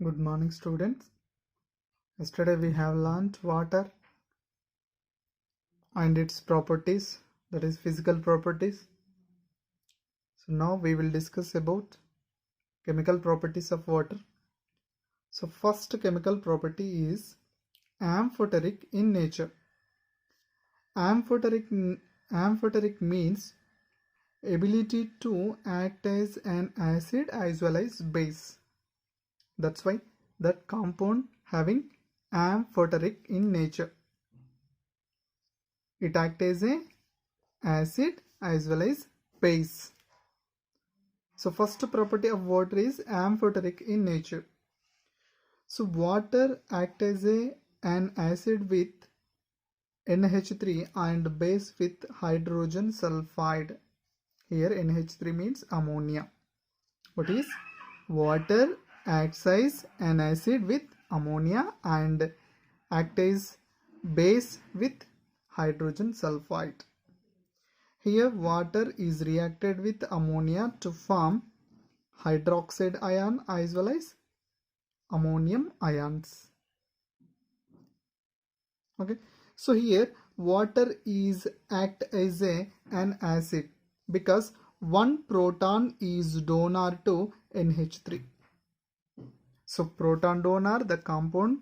Good morning, students. Yesterday we have learned water and its properties, that is physical properties. So now we will discuss about chemical properties of water. So first chemical property is amphoteric in nature. Amphoteric means ability to act as an acid as well as base. That's why that compound having amphoteric in nature. It acts as an acid as well as base. So first property of water is amphoteric in nature. So water acts as an acid with NH3 and base with hydrogen sulfide. Here NH3 means ammonia. What is? Water acts as an acid with ammonia and acts as base with hydrogen sulfide. Here water is reacted with ammonia to form hydroxide ion as well as ammonium ions. Okay, so here water is act as an acid because one proton is donor to NH3. So proton donor, the compound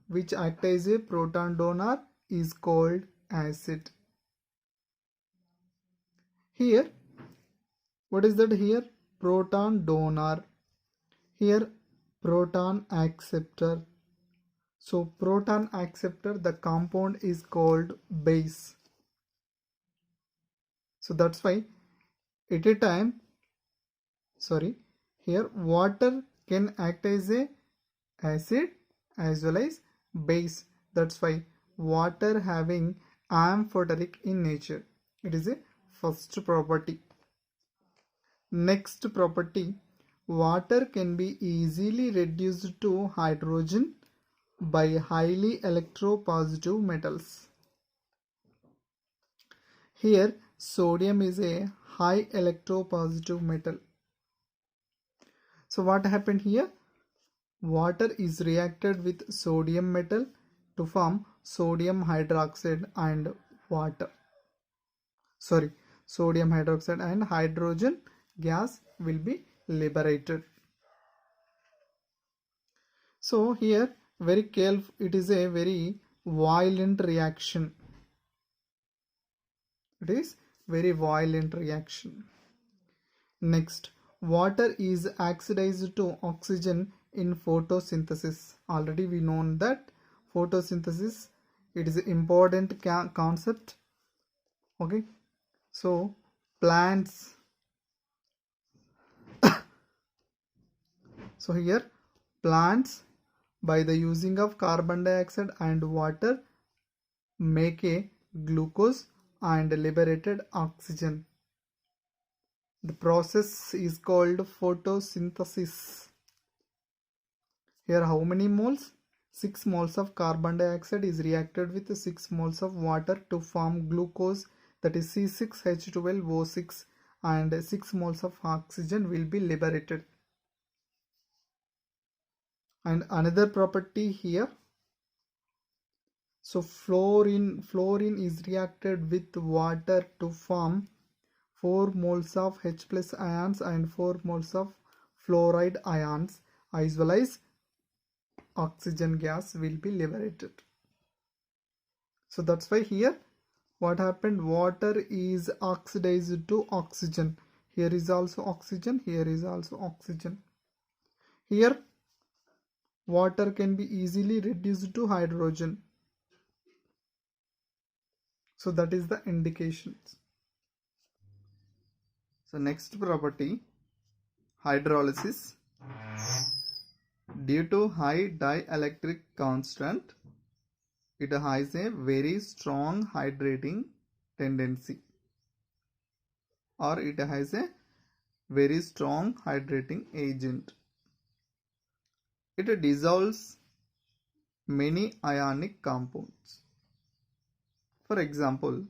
which act as a proton donor is called acid. Here, what is that here? Proton donor. Here proton acceptor. So proton acceptor, the compound is called base. So that's why at a time, here water can act as a acid as well as base. That's why water having amphoteric in nature. It is a first property. Next property, water can be easily reduced to hydrogen by highly electropositive metals. Here sodium is a high electropositive metal. So what happened here? Water is reacted with sodium metal to form sodium hydroxide and water. Sodium hydroxide and hydrogen gas will be liberated. So here very careful, it is a very violent reaction. It is very violent reaction. Next, water is oxidized to oxygen in photosynthesis. Already we know that photosynthesis, it is an important concept. Okay, so plants, so here plants by the using of carbon dioxide and water make a glucose and liberated oxygen. The process is called photosynthesis. Here how many moles? 6 moles of carbon dioxide is reacted with 6 moles of water to form glucose, that is C6H12O6, and 6 moles of oxygen will be liberated. And another property here, so fluorine is reacted with water to form 4 moles of H plus ions and 4 moles of fluoride ions as well as oxygen gas will be liberated. So that's why here what happened, water is oxidized to oxygen. Here is also oxygen, here is also oxygen. Here water can be easily reduced to hydrogen. So that is the indications. So next property, hydrolysis. Due to high dielectric constant, it has a very strong hydrating tendency, or it has a very strong hydrating agent. It dissolves many ionic compounds. For example,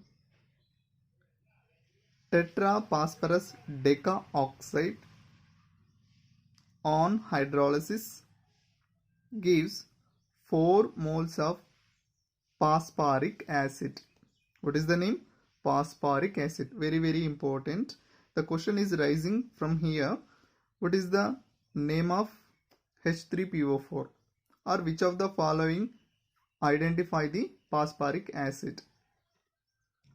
tetraphosphorus decaoxide on hydrolysis gives 4 moles of phosphoric acid. What is the name? Phosphoric acid. Very, very important. The question is rising from here. What is the name of H3PO4? Or which of the following identify the phosphoric acid?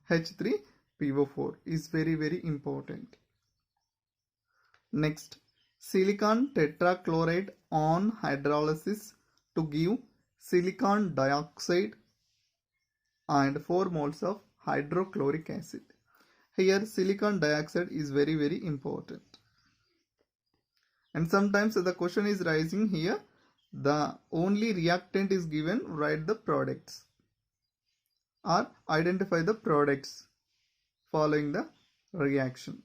H3PO4 is very, very important. Next, silicon tetrachloride on hydrolysis to give silicon dioxide and 4 moles of hydrochloric acid. Here silicon dioxide is very, very important. And sometimes the question is rising here. The only reactant is given, write the products or identify the products following the reaction.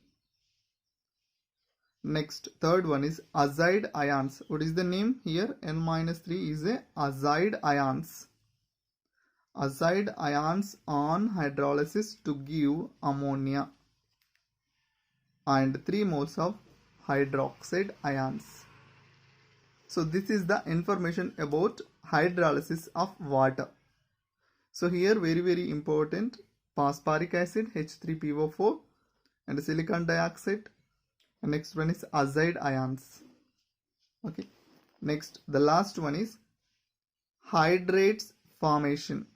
Next, third one is azide ions. What is the name here? N-3 is a azide ions. Azide ions on hydrolysis to give ammonia and 3 moles of hydroxide ions. So this is the information about hydrolysis of water. So here very, very important, phosphoric acid H3PO4 and silicon dioxide. And next one is azide ions. Okay. Next, the last one is hydrates formation.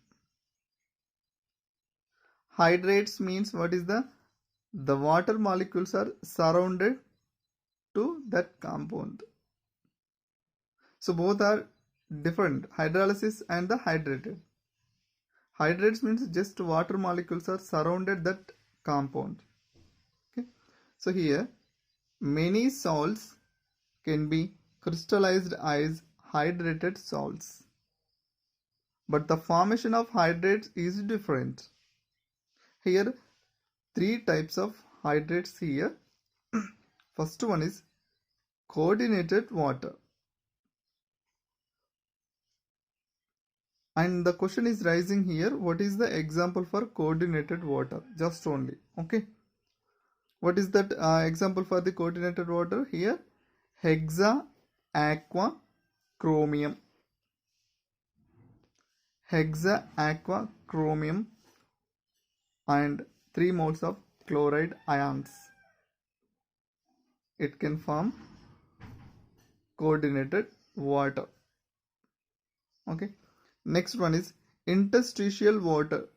Hydrates means what is the water molecules are surrounded to that compound. So both are different, hydrolysis and the hydrated. Hydrates means just water molecules are surrounded that compound. Okay. So here many salts can be crystallized as hydrated salts, but the formation of hydrates is different. Here 3 types of hydrates here. First one is coordinated water. And the question is rising here, what is the example for coordinated water? Just only. Okay. What is that example for the coordinated water? Here hexa aqua chromium. Hexa aqua chromium and 3 moles of chloride ions. It can form coordinated water. Okay. Next one is interstitial water.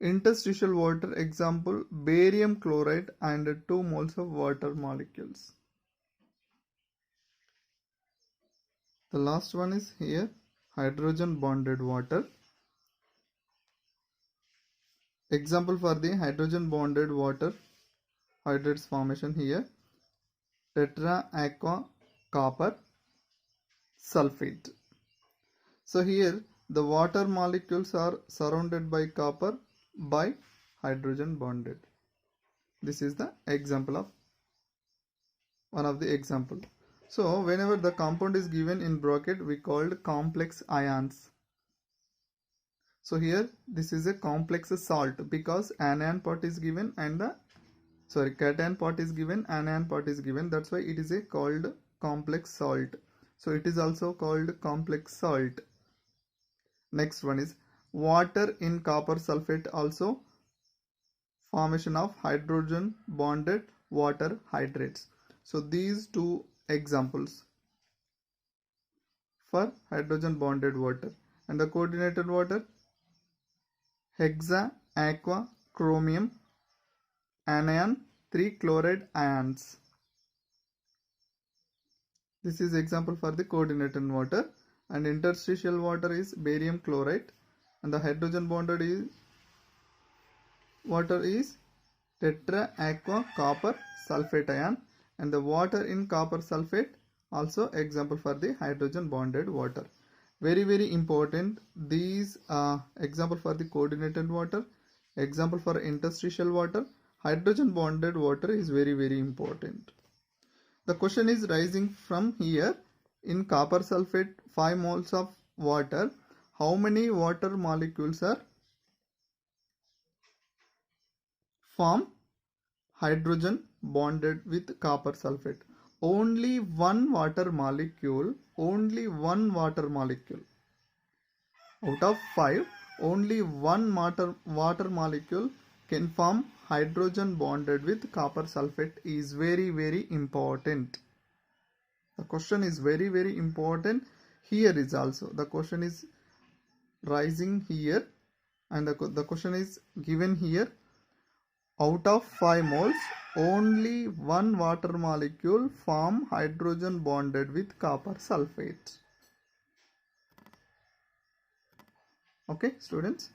Interstitial water example barium chloride and 2 moles of water molecules. The last one is here hydrogen bonded water. Example for the hydrogen bonded water hydrates formation here tetra aqua copper sulfate. So here the water molecules are surrounded by copper by hydrogen bonded. This is the example of one of the example. So whenever the compound is given in bracket, we called complex ions. So here this is a complex salt because anion part is given and the cation part is given, anion part is given. That's why it is a called complex salt. So it is also called complex salt. Next one is water in copper sulfate, also formation of hydrogen bonded water hydrates. So these 2 examples for hydrogen bonded water. And the coordinated water hexa aqua chromium anion 3 chloride ions. This is example for the coordinated water. And interstitial water is barium chloride and the hydrogen bonded is water is tetra aqua copper sulfate ion, and the water in copper sulfate also example for the hydrogen bonded water. Very, very important these example for the coordinated water, example for interstitial water, hydrogen bonded water is very, very important. The question is rising from here, in copper sulfate 5 moles of water, how many water molecules are form hydrogen bonded with copper sulfate. Only one water molecule, out of 5, only one water molecule can form hydrogen bonded with copper sulfate is very, very important. The question is very, very important. Here is also the question is rising here, and the question is given here. Out of 5 moles, only one water molecule form hydrogen bonded with copper sulfate. Okay, students.